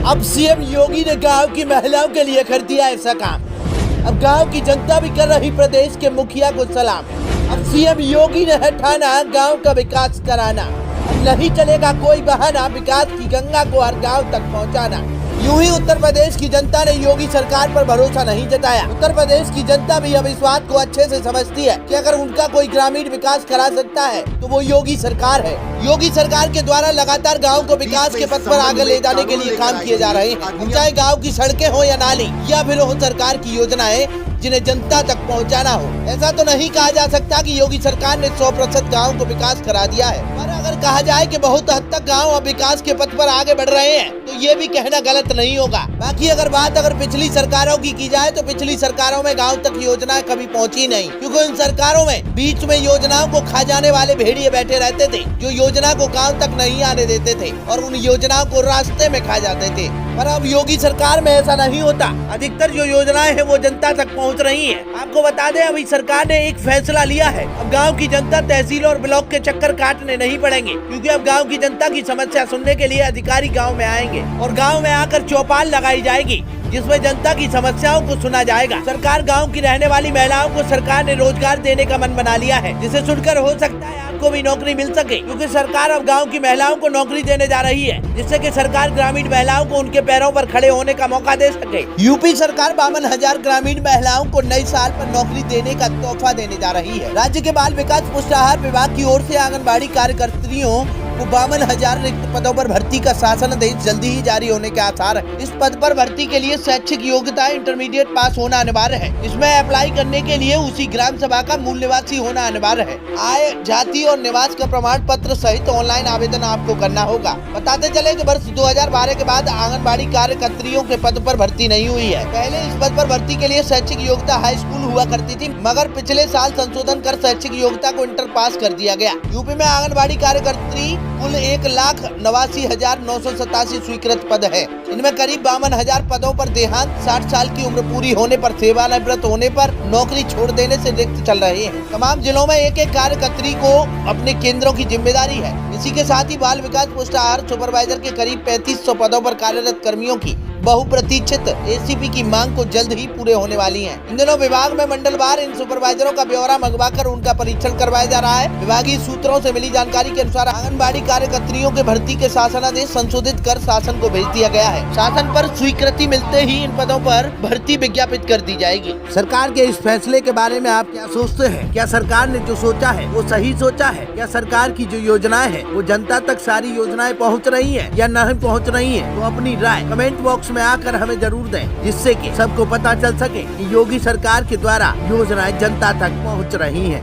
अब सीएम योगी ने गांव की महिलाओं के लिए कर दिया ऐसा काम। अब गांव की जनता भी कर रही प्रदेश के मुखिया को सलाम। अब सीएम योगी ने है ठाना गांव का विकास कराना। अब नहीं चलेगा कोई बहाना, विकास की गंगा को हर गांव तक पहुंचाना। यूं ही उत्तर प्रदेश की जनता ने योगी सरकार पर भरोसा नहीं जताया। उत्तर प्रदेश की जनता भी अब इस बात को अच्छे से समझती है कि अगर उनका कोई ग्रामीण विकास करा सकता है तो वो योगी सरकार है। योगी सरकार के द्वारा लगातार गांव को विकास के पथ पर आगे ले जाने के लिए काम किए जा रहे हैं। चाहे गांव की सड़कें हो या नाली या फिर हो सरकार की योजनाएं जिन्हें जनता तक पहुंचाना हो। ऐसा तो नहीं कहा जा सकता कि योगी सरकार ने 100% गाँव को विकास करा दिया है, पर अगर कहा जाए कि बहुत हद तक गाँव अब विकास के पथ पर आगे बढ़ रहे हैं तो ये भी कहना गलत नहीं होगा। बाकी अगर बात पिछली सरकारों की जाए तो पिछली सरकारों में गांव तक योजनाएं कभी पहुंची नहीं, क्योंकि इन सरकारों में बीच में योजनाओं को खा जाने वाले भेड़िए बैठे रहते थे जो योजना को गांव तक नहीं आने देते थे और उन योजनाओं को रास्ते में खा जाते थे। पर अब योगी सरकार में ऐसा नहीं होता। अधिकतर जो योजनाएं हैं वो जनता तक पहुंच रही हैं। आपको बता दें, अभी सरकार ने एक फैसला लिया है। अब गांव की जनता तहसील और ब्लॉक के चक्कर काटने नहीं पड़ेंगे, क्योंकि अब गांव की जनता की समस्या सुनने के लिए अधिकारी गांव में आएंगे और गांव में आकर चौपाल लगाई जाएगी जिसमें जनता की समस्याओं को सुना जाएगा। सरकार गांव की रहने वाली महिलाओं को सरकार ने रोजगार देने का मन बना लिया है, जिसे सुनकर हो सकता है आपको भी नौकरी मिल सके, क्योंकि सरकार अब गांव की महिलाओं को नौकरी देने जा रही है, जिससे कि सरकार ग्रामीण महिलाओं को उनके पैरों पर खड़े होने का मौका दे सके। यूपी सरकार 52,000 ग्रामीण महिलाओं को नए साल पर नौकरी देने का तोहफा देने जा रही है। राज्य के बाल विकास पुष्टाहार विभाग की ओर से आंगनबाड़ी कार्यकर्तियों को 52,000 रिक्त पदों पर भर्ती का शासनादेश जल्दी ही जारी होने के आसार है। इस पद पर भर्ती के लिए शैक्षिक योग्यता इंटरमीडिएट पास होना अनिवार्य है। इसमें अप्लाई करने के लिए उसी ग्राम सभा का मूल निवासी होना अनिवार्य है। आय, जाति और निवास का प्रमाण पत्र सहित ऑनलाइन आवेदन आपको करना होगा। बताते चले कि वर्ष 2012 के बाद आंगनबाड़ी कार्यकर्तियों के पद पर भर्ती नहीं हुई है। पहले इस पद पर भर्ती के लिए शैक्षिक योग्यता हाई स्कूल हुआ करती थी, मगर पिछले साल संशोधन कर शैक्षिक योग्यता को इंटर पास कर दिया गया। यूपी में आंगनबाड़ी कार्यकर्ती कुल 1,89,987 स्वीकृत पद है। इनमें करीब 52,000 पदों पर देहांत, 60 साल की उम्र पूरी होने पर, सेवानिवृत्त होने पर, नौकरी छोड़ देने से रिक्त चल रहे हैं। तमाम जिलों में एक कार्यकर्त्री को अपने केंद्रों की जिम्मेदारी है। इसी के साथ ही बाल विकास पुष्टाहार सुपरवाइजर के करीब 3500 पदों पर कार्यरत कर्मियों की बहुप्रतीक्षित एसीपी की मांग को जल्द ही पूरे होने वाली है। इन दिनों विभाग में मंडलवार इन सुपरवाइजरों का ब्यौरा मंगवाकर उनका परीक्षण करवाया जा रहा है। विभागीय सूत्रों से मिली जानकारी के अनुसार आंगनबाड़ी कार्यकर्तियों के भर्ती के शासनादेश संशोधित कर शासन को भेज दिया गया है। शासन पर स्वीकृति मिलते ही इन पदों पर भर्ती विज्ञापित कर दी जाएगी। सरकार के इस फैसले के बारे में आप क्या सोचते हैं? क्या सरकार ने जो सोचा है वो सही सोचा है? क्या सरकार की जो योजनाएं है वो जनता तक सारी योजनाएं पहुंच रही है या नहीं पहुंच रही है? तो अपनी राय कमेंट बॉक्स में आकर हमें जरूर दें, जिससे कि सबको पता चल सके कि योगी सरकार के द्वारा योजनाएं जनता तक पहुंच रही हैं।